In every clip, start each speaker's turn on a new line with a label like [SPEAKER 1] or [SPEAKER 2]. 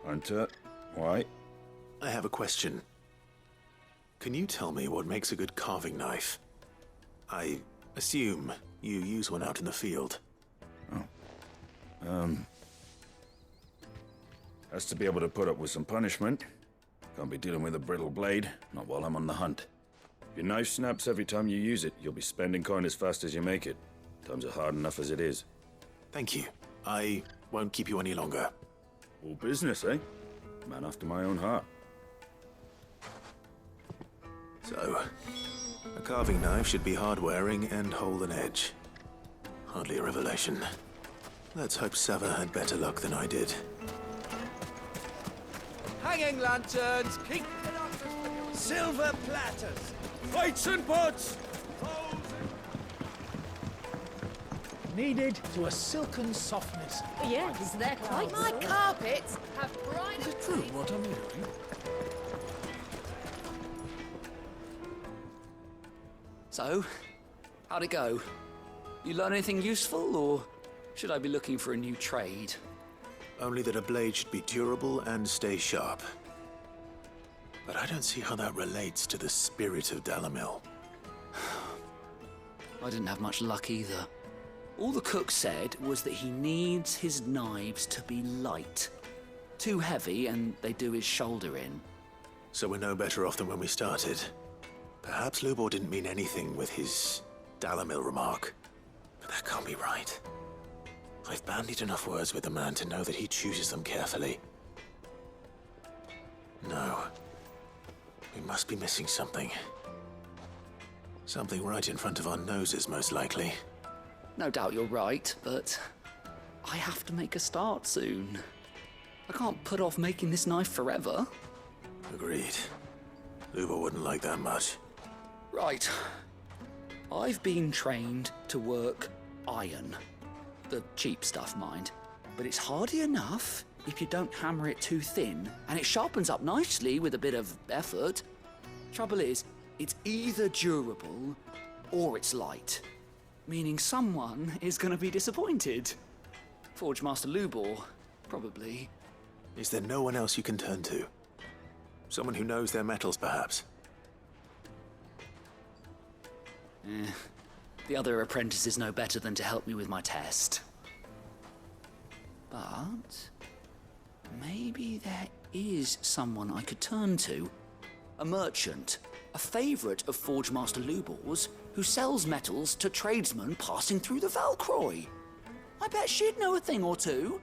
[SPEAKER 1] Hunter, why?
[SPEAKER 2] I have a question. Can you tell me what makes a good carving knife? I assume you use one out in the field.
[SPEAKER 1] Has to be able to put up with some punishment. Can't be dealing with a brittle blade, not while I'm on the hunt. If your knife snaps every time you use it, you'll be spending coin as fast as you make it. Times are hard enough as it is.
[SPEAKER 2] Thank you. I won't keep you any longer.
[SPEAKER 1] All business, eh? Man after my own heart.
[SPEAKER 2] So, a carving knife should be hard-wearing and hold an edge. Hardly a revelation. Let's hope Sava had better luck than I did.
[SPEAKER 3] Hanging lanterns, silver platters,
[SPEAKER 1] Fights and pots!
[SPEAKER 3] kneaded to a silken softness.
[SPEAKER 4] Yes, they're quite
[SPEAKER 5] My carpets have bright.
[SPEAKER 3] Is it true what I'm hearing?
[SPEAKER 6] So, how'd it go? You learn anything useful, or should I be looking for a new trade?
[SPEAKER 2] Only that a blade should be durable and stay sharp. But I don't see how that relates to the spirit of Dalamil.
[SPEAKER 6] I didn't have much luck either. All the cook said was that he needs his knives to be light. Too heavy and they do his shoulder in.
[SPEAKER 2] So we're no better off than when we started. Perhaps Lubor didn't mean anything with his Dalamil remark. But that can't be right. I've bandied enough words with the man to know that he chooses them carefully. No. We must be missing something. Something right in front of our noses, most likely.
[SPEAKER 6] No doubt you're right, but I have to make a start soon. I can't put off making this knife forever.
[SPEAKER 2] Agreed. Lubor wouldn't like that much.
[SPEAKER 6] Right. I've been trained to work iron. The cheap stuff, mind. But it's hardy enough if you don't hammer it too thin, and it sharpens up nicely with a bit of effort. Trouble is, it's either durable or it's light. Meaning someone is going to be disappointed. Forge Master Lubor, probably.
[SPEAKER 2] Is there no one else you can turn to? Someone who knows their metals, perhaps?
[SPEAKER 6] The other apprentices know better than to help me with my test. But maybe there is someone I could turn to. A merchant, a favourite of Forge Master Lubor's, who sells metals to tradesmen passing through the Valcroy. I bet she'd know a thing or two.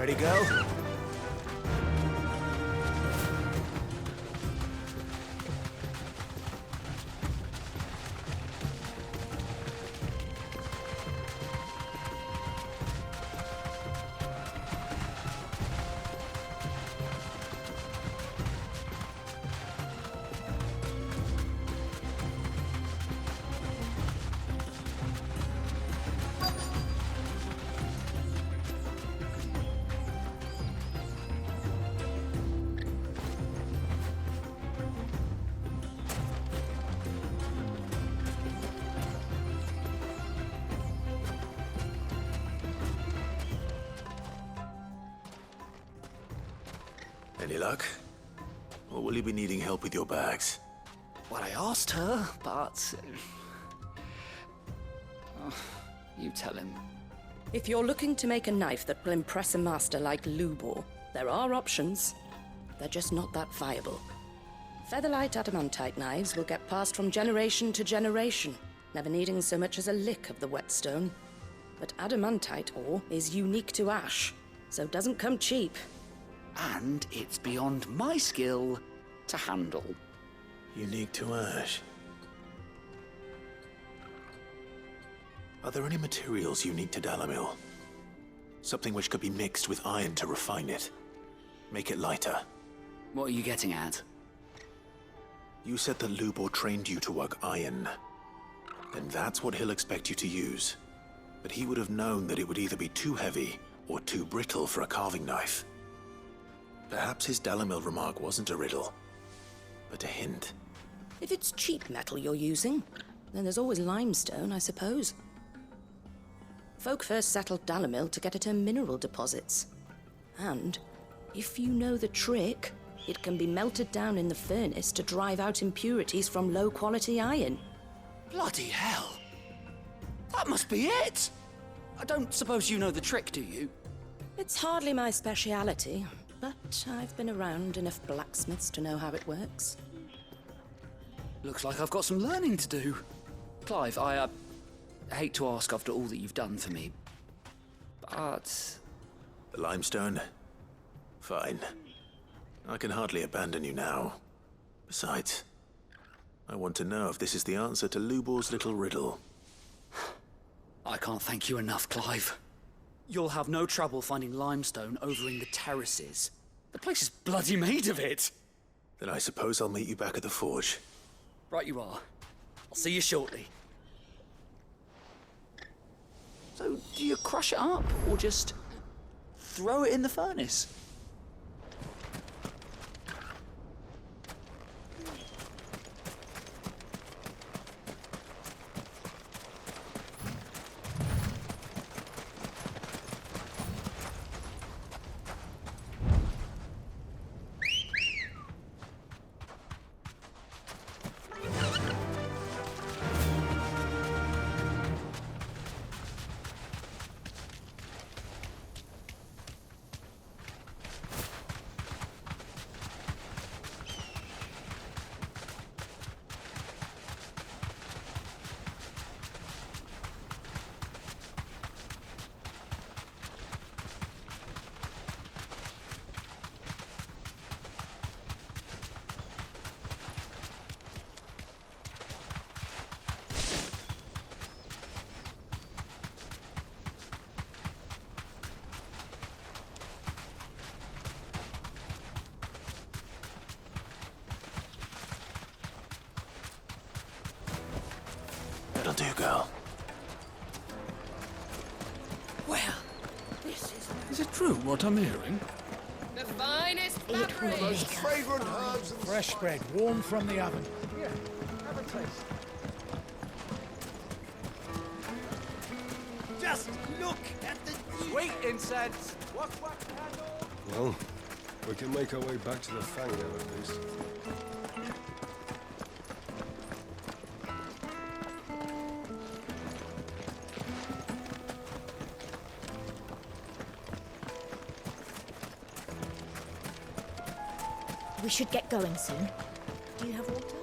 [SPEAKER 2] Ready, girl? Any luck? Or will you be needing help with your bags?
[SPEAKER 6] Well, I asked her, but... Oh, you tell him.
[SPEAKER 4] If you're looking to make a knife that will impress a master like Lubor, there are options. They're just not that viable. Featherlight adamantite knives will get passed from generation to generation, never needing so much as a lick of the whetstone. But adamantite ore is unique to ash, so it doesn't come cheap.
[SPEAKER 6] And it's beyond my skill to handle.
[SPEAKER 2] Unique to ash. Are there any materials unique to Dalamil? Something which could be mixed with iron to refine it. Make it lighter.
[SPEAKER 6] What are you getting at?
[SPEAKER 2] You said that Lubor trained you to work iron. Then that's what he'll expect you to use. But he would have known that it would either be too heavy or too brittle for a carving knife. Perhaps his Dalamil remark wasn't a riddle, but a hint.
[SPEAKER 4] If it's cheap metal you're using, then there's always limestone, I suppose. Folk first settled Dalamil to get at her mineral deposits. And, if you know the trick, it can be melted down in the furnace to drive out impurities from low-quality iron.
[SPEAKER 6] Bloody hell! That must be it! I don't suppose you know the trick, do you?
[SPEAKER 4] It's hardly my speciality, but I've been around enough blacksmiths to know how it works.
[SPEAKER 6] Looks like I've got some learning to do. Clive, I hate to ask after all that you've done for me, but...
[SPEAKER 2] The limestone? Fine. I can hardly abandon you now. Besides, I want to know if this is the answer to Lubor's little riddle.
[SPEAKER 6] I can't thank you enough, Clive. You'll have no trouble finding limestone over in the terraces. The place is bloody made of it.
[SPEAKER 2] Then I suppose I'll meet you back at the forge.
[SPEAKER 6] Right you are. I'll see you shortly. So, do you crush it up, or just throw it in the furnace?
[SPEAKER 2] That'll do, girl.
[SPEAKER 3] Well, this is it true what I'm hearing?
[SPEAKER 5] The finest fabric.
[SPEAKER 3] Fragrant herbs and fresh bread, warm from the oven. Here, have a taste. Just look at the sweet incense. What candle?
[SPEAKER 7] Well, we can make our way back to the Fang now, at least.
[SPEAKER 8] We should get going soon. Do you have water?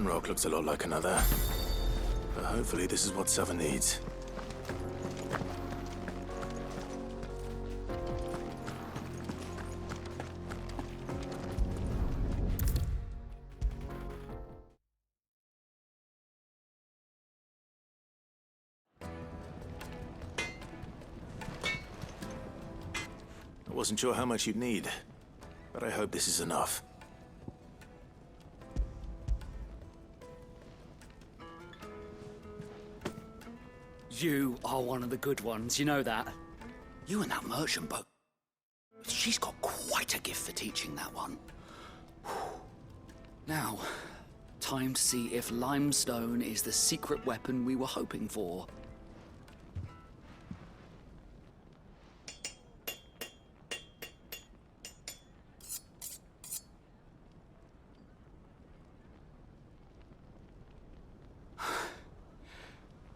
[SPEAKER 2] One rock looks a lot like another. But hopefully this is what Sava needs. I wasn't sure how much you'd need, but I hope this is enough.
[SPEAKER 6] You are one of the good ones, you know that. You and that merchant boat. She's got quite a gift for teaching, that one. Now, time to see if limestone is the secret weapon we were hoping for.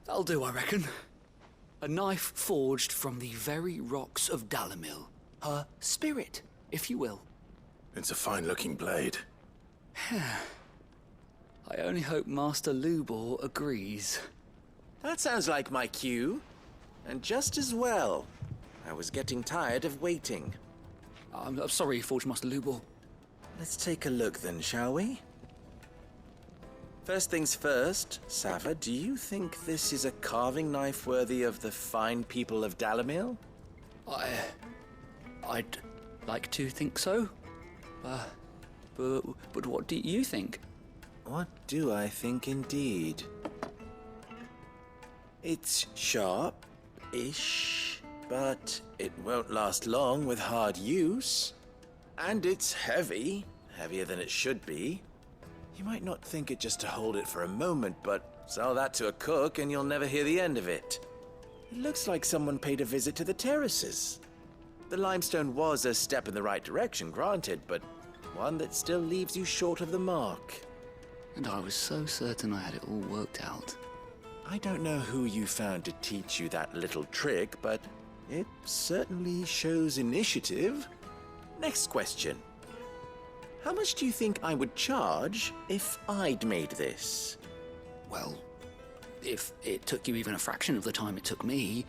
[SPEAKER 6] That'll do, I reckon. A knife forged from the very rocks of Dalamil. Her spirit, if you will.
[SPEAKER 2] It's a fine-looking blade.
[SPEAKER 6] I only hope Master Lubor agrees.
[SPEAKER 9] That sounds like my cue. And just as well. I was getting tired of waiting.
[SPEAKER 6] I'm sorry, Forge Master Lubor.
[SPEAKER 9] Let's take a look then, shall we? First things first, Sava, do you think this is a carving knife worthy of the fine people of Dalamil?
[SPEAKER 6] I'd like to think so. But what do you think?
[SPEAKER 9] What do I think indeed? It's sharp-ish, but it won't last long with hard use. And it's heavy, heavier than it should be. You might not think it just to hold it for a moment, but sell that to a cook and you'll never hear the end of it. It looks like someone paid a visit to the terraces. The limestone was a step in the right direction, granted, but one that still leaves you short of the mark.
[SPEAKER 6] And I was so certain I had it all worked out.
[SPEAKER 9] I don't know who you found to teach you that little trick, but it certainly shows initiative. Next question. How much do you think I would charge if I'd made this?
[SPEAKER 6] Well, if it took you even a fraction of the time it took me,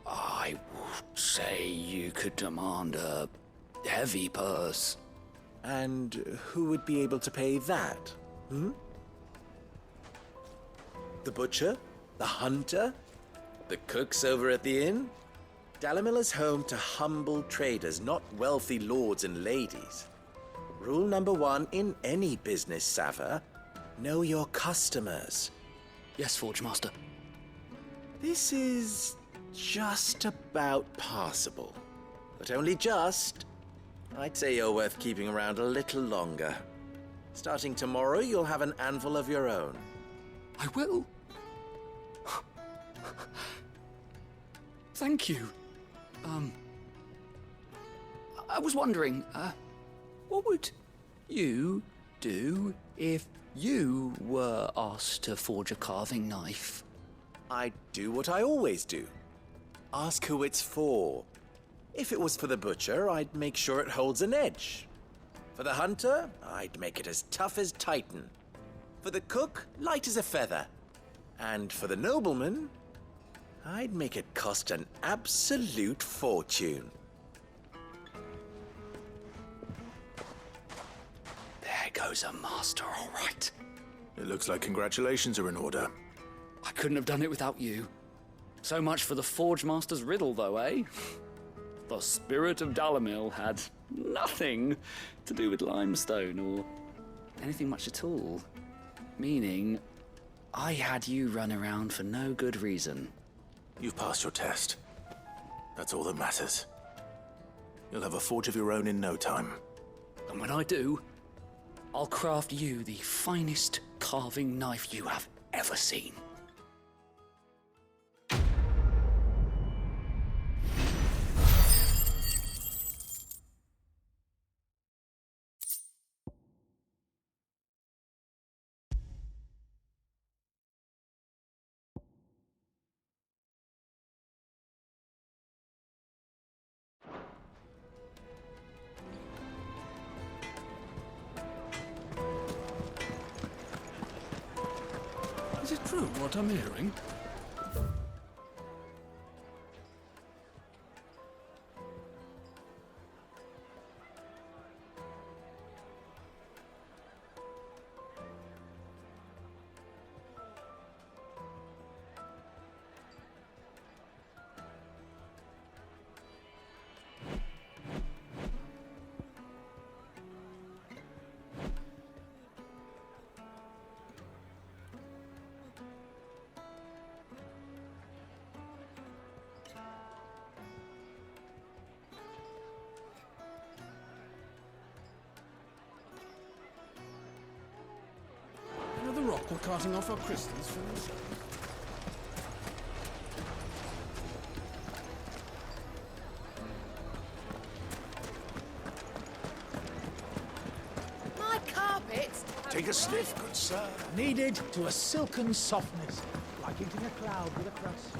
[SPEAKER 6] I would say you could demand a heavy purse.
[SPEAKER 9] And who would be able to pay that? The butcher? The hunter? The cooks over at the inn? Dalamil is home to humble traders, not wealthy lords and ladies. Rule number 1 in any business, Sava, know your customers.
[SPEAKER 6] Yes, Forge Master.
[SPEAKER 9] This is just about passable, but only just. I'd say you're worth keeping around a little longer. Starting tomorrow, you'll have an anvil of your own.
[SPEAKER 6] I will. Thank you. I was wondering, what would you do if you were asked to forge a carving knife?
[SPEAKER 9] I'd do what I always do. Ask who it's for. If it was for the butcher, I'd make sure it holds an edge. For the hunter, I'd make it as tough as Titan. For the cook, light as a feather. And for the nobleman, I'd make it cost an absolute fortune.
[SPEAKER 6] There goes a master, all right.
[SPEAKER 2] It looks like congratulations are in order.
[SPEAKER 6] I couldn't have done it without you. So much for the Forge Master's riddle, though, eh? The spirit of Dalamil had nothing to do with limestone or anything much at all. Meaning, I had you run around for no good reason.
[SPEAKER 2] You've passed your test. That's all that matters. You'll have a forge of your own in no time.
[SPEAKER 6] And when I do, I'll craft you the finest carving knife you have ever seen.
[SPEAKER 3] true what I'm hearing? Another rock we're carting off our crystals for this.
[SPEAKER 5] My carpets.
[SPEAKER 2] Take a sniff, good sir.
[SPEAKER 3] Kneaded to a silken softness, like eating a cloud with a crust.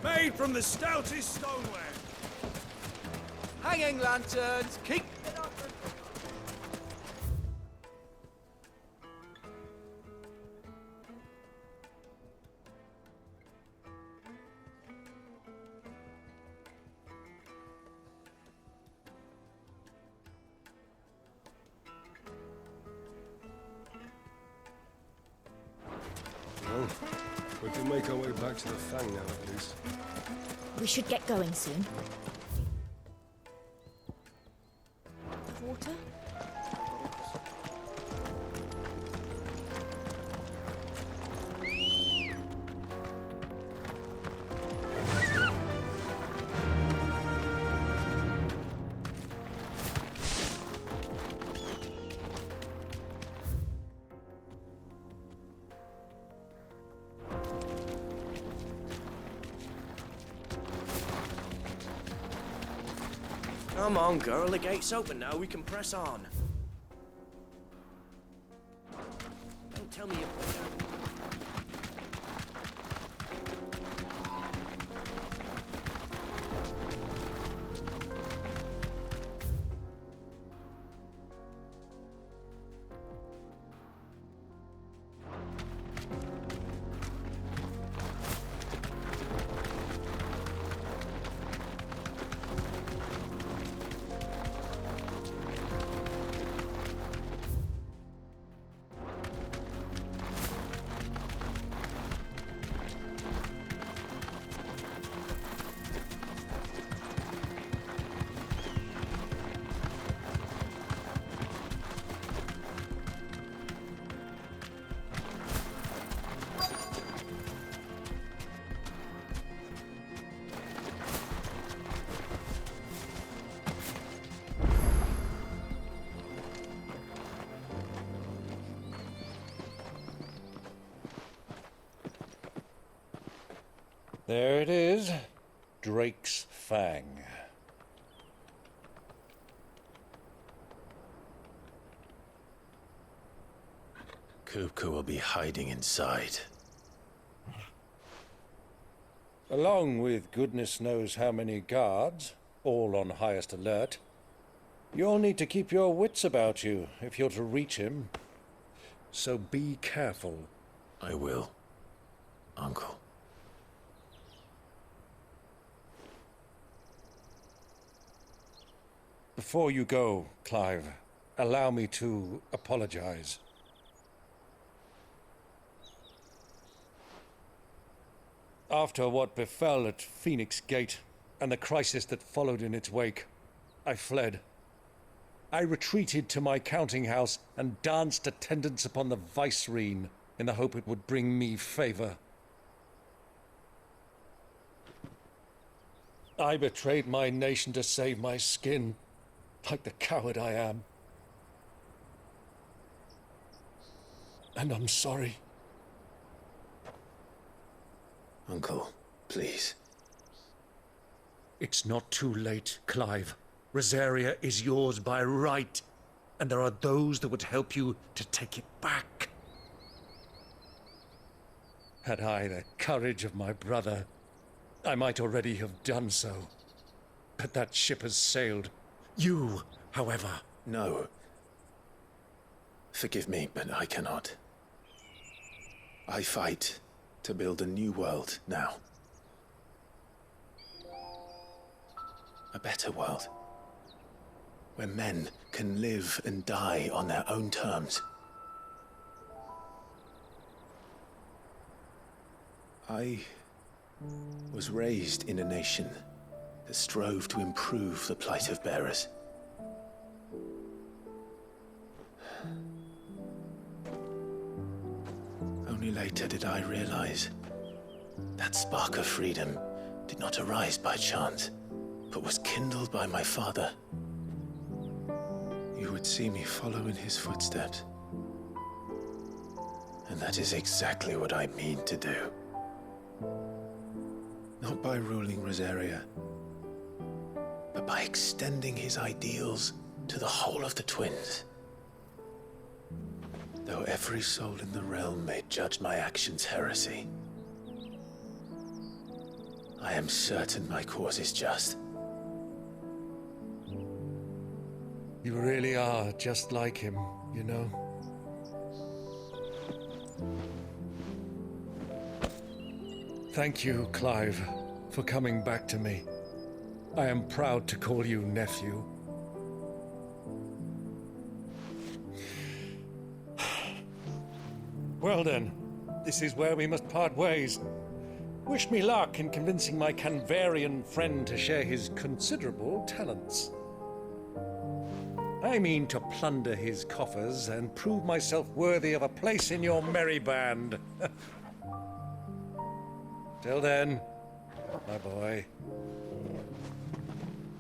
[SPEAKER 1] Made from the stoutest stoneware.
[SPEAKER 9] Hanging lanterns, keep
[SPEAKER 7] Well, we can make our way back to the Fang now, at least.
[SPEAKER 8] We should get going soon. Water?
[SPEAKER 10] Come on, girl, the gate's open now, we can press on. Don't tell me you're...
[SPEAKER 11] There it is. Drake's Fang.
[SPEAKER 2] Kupka will be hiding inside.
[SPEAKER 11] Along with goodness knows how many guards, all on highest alert. You'll need to keep your wits about you if you're to reach him. So be careful.
[SPEAKER 2] I will, Uncle.
[SPEAKER 11] Before you go, Clive, allow me to apologize. After what befell at Phoenix Gate and the crisis that followed in its wake, I fled. I retreated to my counting house and danced attendance upon the vicereine in the hope it would bring me favor. I betrayed my nation to save my skin, like the coward I am. And I'm sorry.
[SPEAKER 2] Uncle, please.
[SPEAKER 11] It's not too late, Clive. Rosaria is yours by right, and there are those that would help you to take it back. Had I the courage of my brother, I might already have done so. But that ship has sailed. You, however...
[SPEAKER 2] No. Forgive me, but I cannot. I fight to build a new world now. A better world. Where men can live and die on their own terms. I was raised in a nation that strove to improve the plight of bearers. Only later did I realize that spark of freedom did not arise by chance, but was kindled by my father. You would see me follow in his footsteps. And that is exactly what I mean to do. Not by ruling Rosaria, but by extending his ideals to the whole of the twins. Though every soul in the realm may judge my actions heresy, I am certain my cause is just.
[SPEAKER 11] You really are just like him, you know? Thank you, Clive, for coming back to me. I am proud to call you nephew. Well then, this is where we must part ways. Wish me luck in convincing my Canvarian friend to share his considerable talents. I mean to plunder his coffers and prove myself worthy of a place in your merry band. Till then, my boy.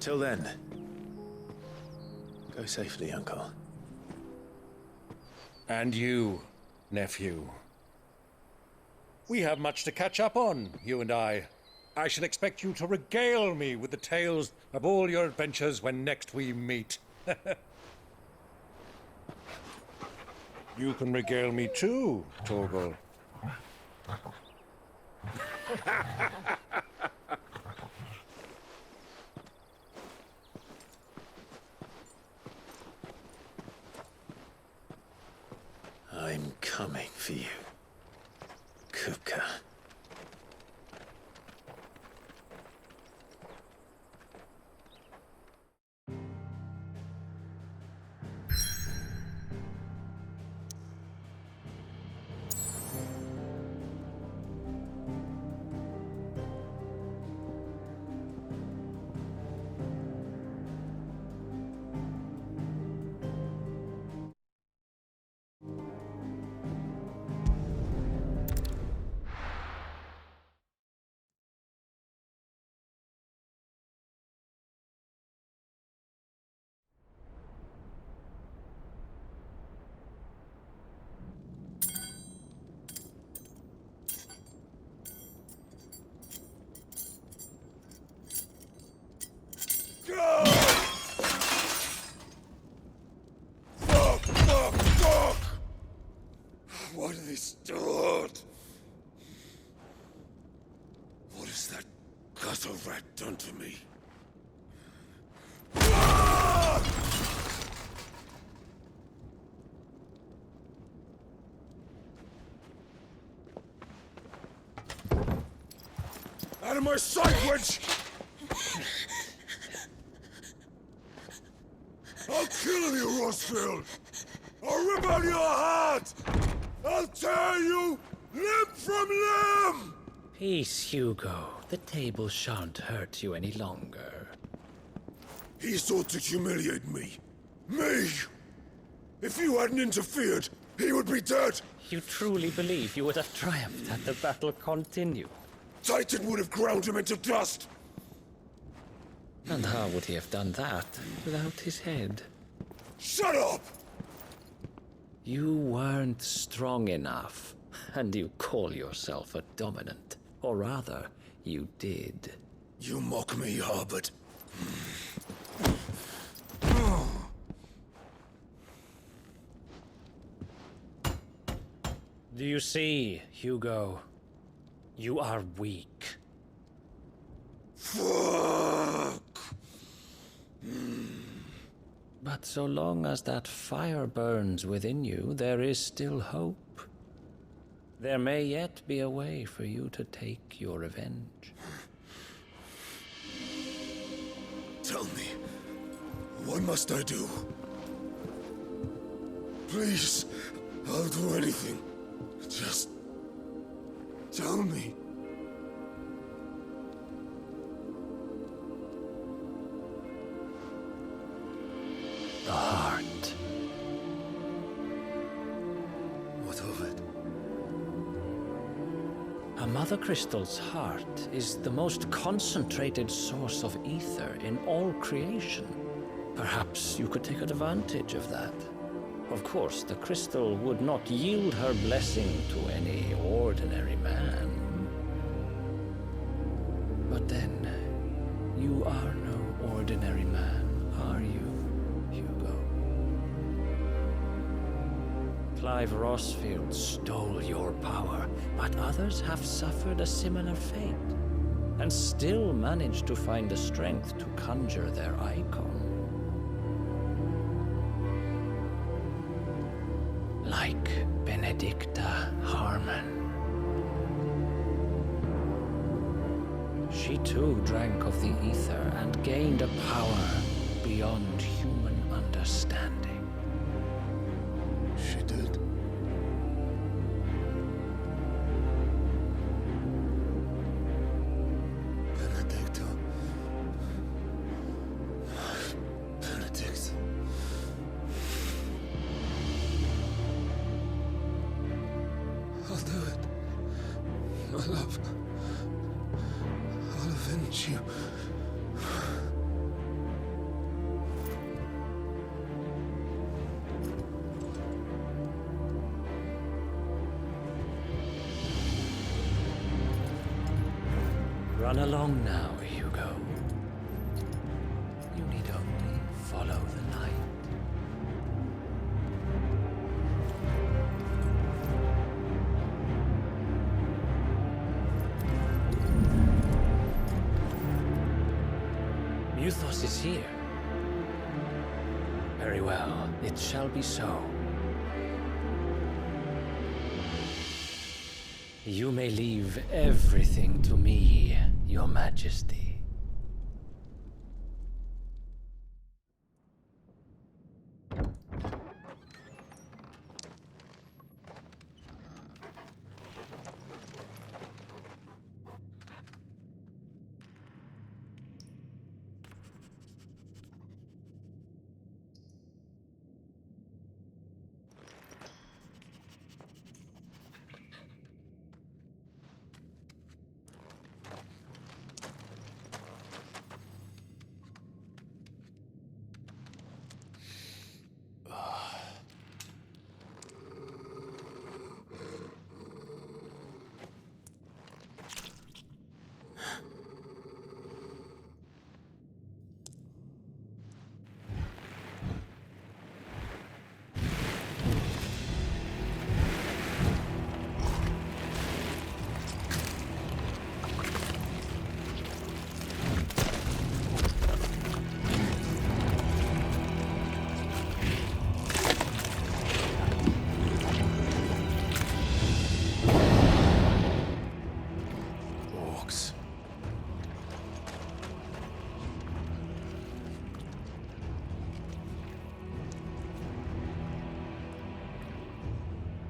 [SPEAKER 2] Till then, go safely, Uncle.
[SPEAKER 11] And you, nephew. We have much to catch up on, you and I. I shall expect you to regale me with the tales of all your adventures when next we meet. You can regale me too, Torgal.
[SPEAKER 2] I'm coming for you, Kupka.
[SPEAKER 1] Fuck! What have they stored? What has that gutter rat done to me? Out of my sight, witch! I'll kill you, Rossfield! I'll rip out your heart! I'll tear you limb from limb!
[SPEAKER 12] Peace, Hugo. The table shan't hurt you any longer.
[SPEAKER 1] He sought to humiliate me. Me! If you hadn't interfered, he would be dead!
[SPEAKER 12] You truly believe you would have triumphed had the battle continued?
[SPEAKER 1] Titan would have ground him into dust!
[SPEAKER 12] And how would he have done that without his head?
[SPEAKER 1] Shut up!
[SPEAKER 12] You weren't strong enough, and you call yourself a dominant. Or rather, you did.
[SPEAKER 1] You mock me, Harbert.
[SPEAKER 12] Do you see, Hugo? You are weak.
[SPEAKER 1] Fuck!
[SPEAKER 12] But so long as that fire burns within you, there is still hope. There may yet be a way for you to take your revenge.
[SPEAKER 7] Tell me, what must I do? Please, I'll do anything. Just tell me.
[SPEAKER 12] The heart.
[SPEAKER 7] What of it?
[SPEAKER 12] A Mother Crystal's heart is the most concentrated source of ether in all creation. Perhaps you could take advantage of that. Of course, the crystal would not yield her blessing to any ordinary man. But then, you are no ordinary man, are you, Hugo? Clive Rossfield stole your power, but others have suffered a similar fate, and still managed to find the strength to conjure their icon. Like Benedicta Harmon. She too drank of the ether and gained a power beyond human understanding.
[SPEAKER 7] She did. Benedicta. Benedict. I'll do it. My love. I'll avenge you.
[SPEAKER 12] Run along now, Hugo. You need only follow the light. Muthos is here. Very well, it shall be so. You may leave everything to me, Your Majesty.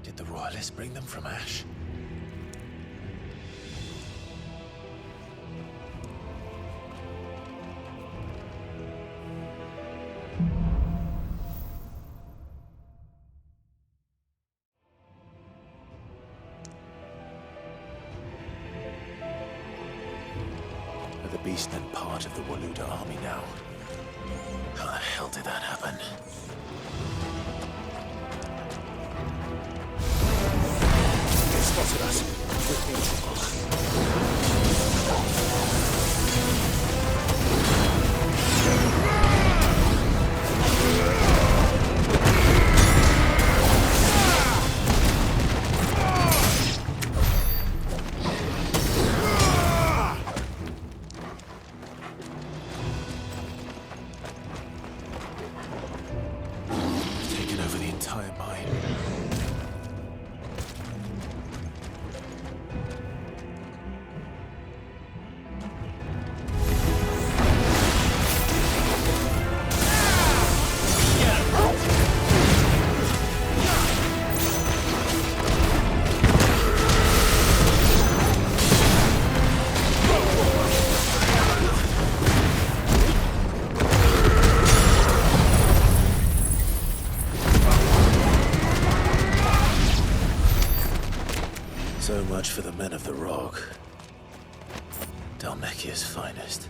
[SPEAKER 2] Did the Royalists bring them from Ash? Are the Beast then part of the Waluda army now? How the hell did that happen? They spotted us. men of the Rock. Dalmekia's finest.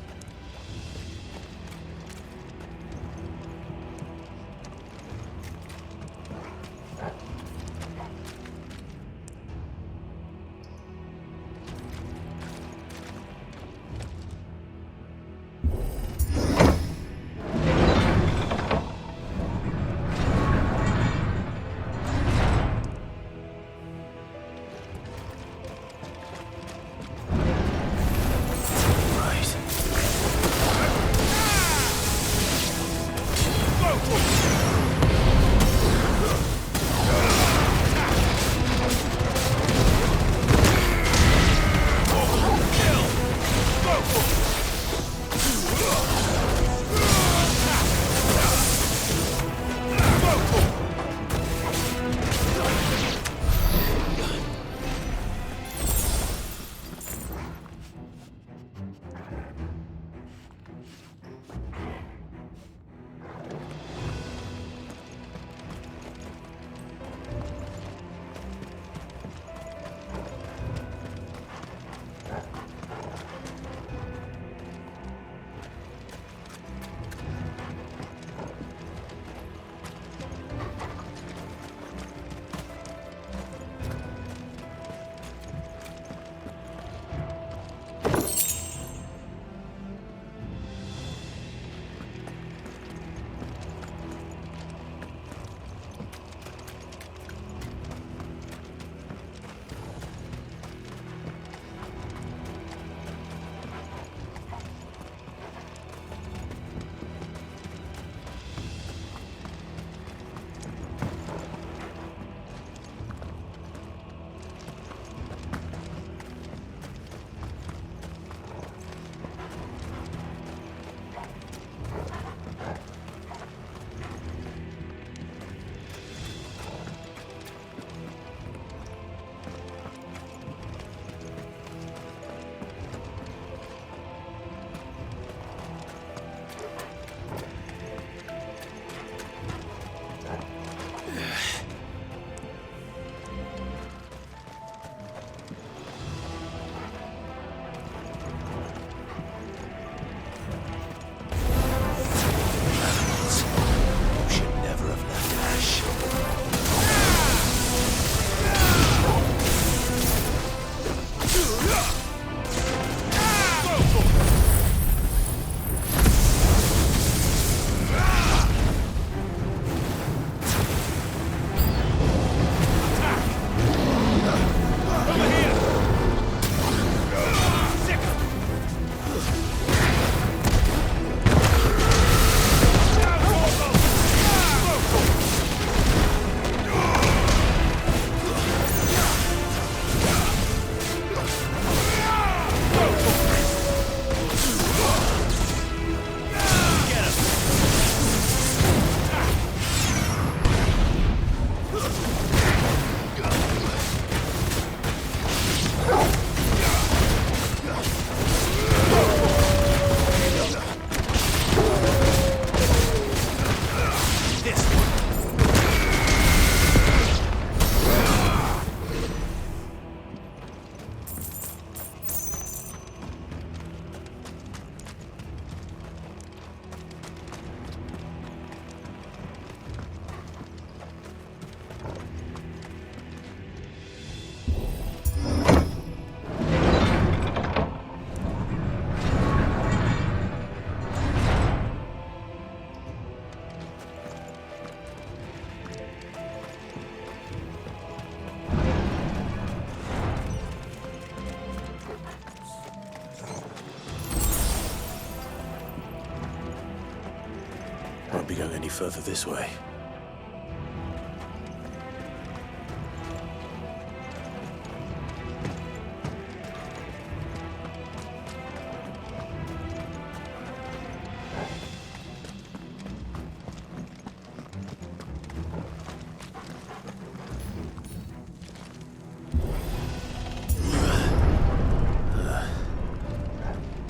[SPEAKER 2] Won't be going any further this way.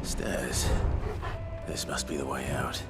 [SPEAKER 2] Stairs. This must be the way out.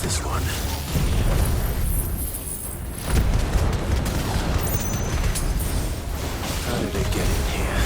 [SPEAKER 2] missed this one. How did it get in here?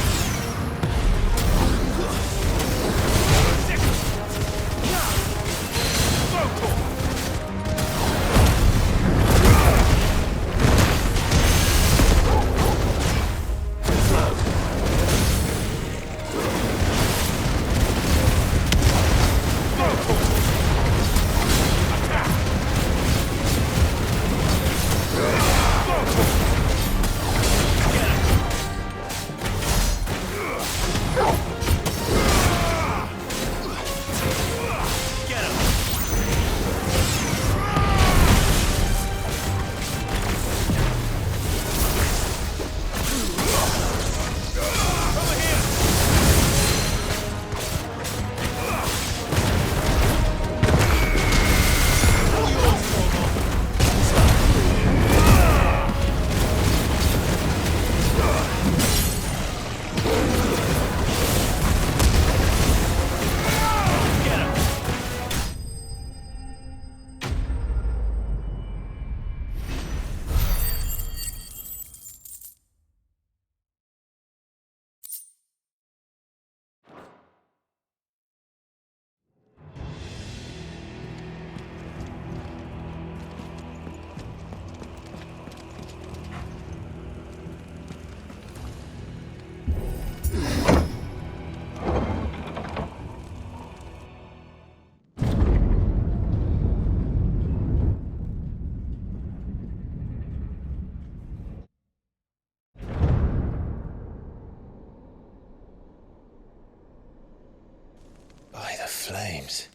[SPEAKER 2] By the flames.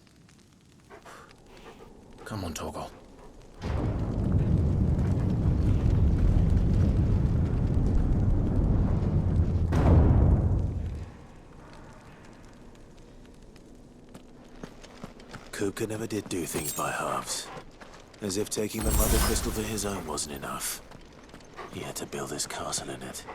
[SPEAKER 2] Come on, Torgal. Kupka never did do things by halves. As if taking the Mother Crystal for his own wasn't enough. He had to build his castle in it.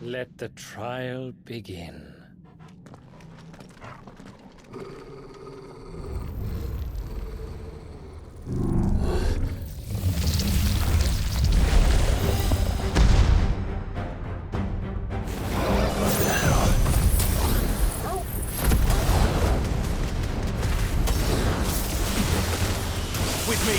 [SPEAKER 12] Let the trial begin.
[SPEAKER 10] With me.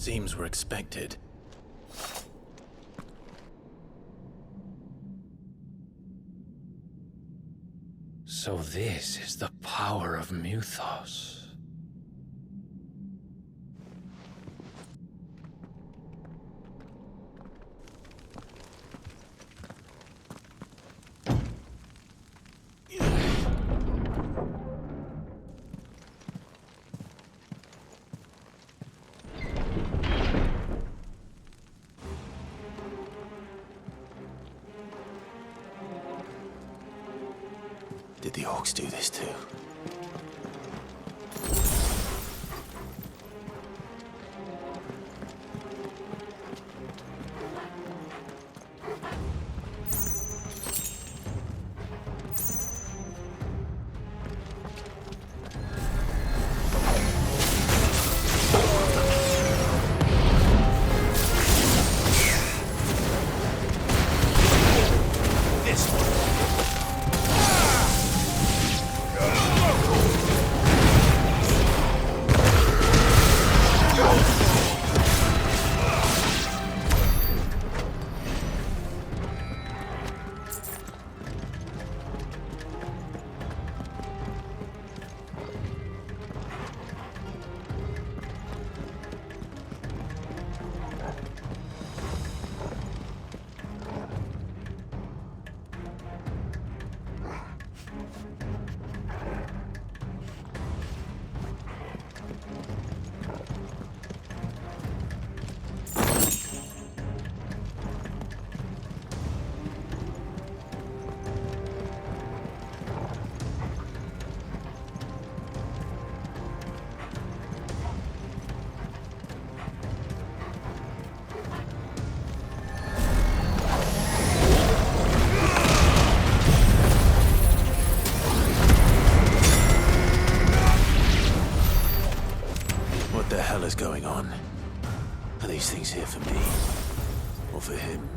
[SPEAKER 2] Seems we're expected.
[SPEAKER 12] So this is the power of Muthos.
[SPEAKER 2] Did the orcs do this too? What the hell is going on? Are these things here for me? Or for him?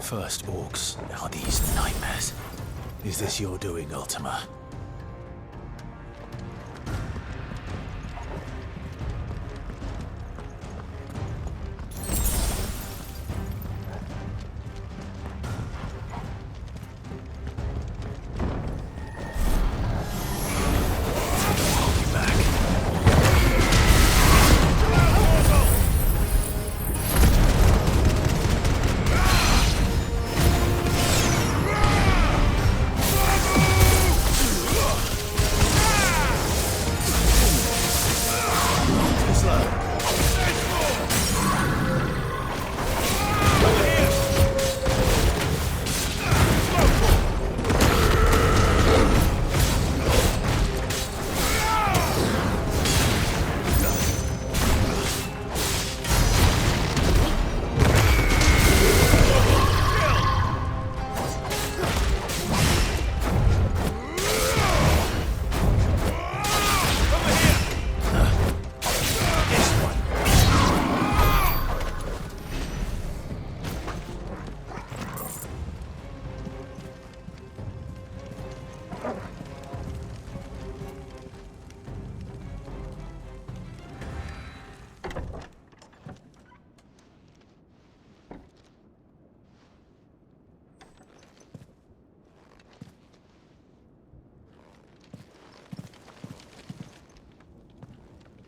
[SPEAKER 2] First orcs, now these nightmares. Is this your doing, Ultima?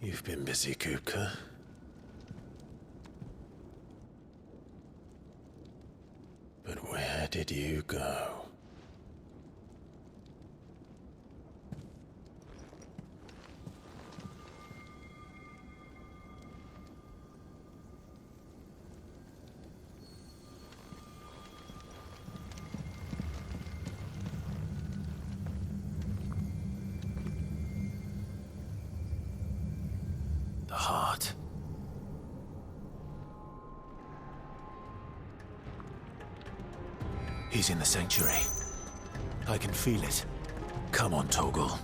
[SPEAKER 2] You've been busy, Kupka. But where did you go? The heart. He's in the sanctuary. I can feel it. Come on, Torgal.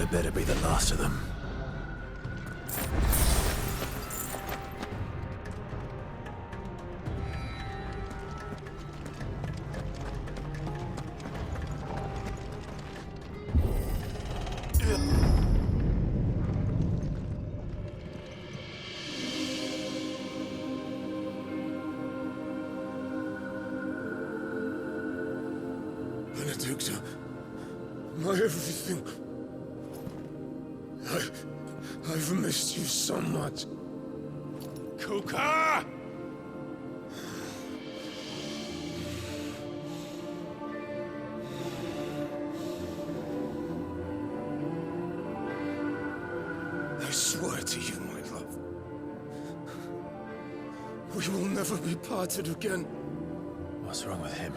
[SPEAKER 2] Better be the last of them.
[SPEAKER 7] Benedicta, my everything. I've missed you so much. Kuka! I swear to you, my love, we will never be parted again.
[SPEAKER 2] What's wrong with him?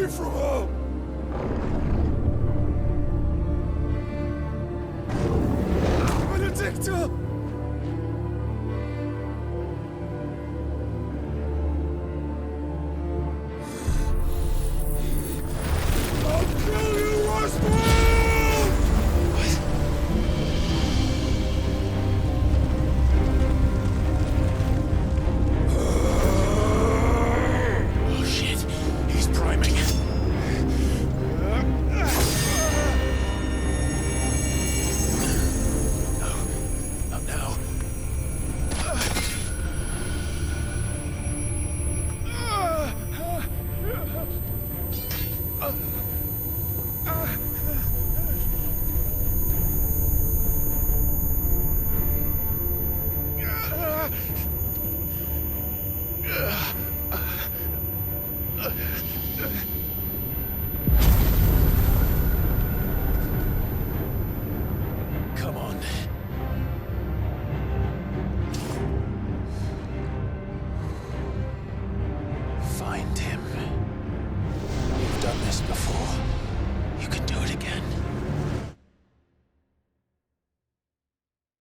[SPEAKER 7] From her! Benedicta!
[SPEAKER 2] find him. You've done this before.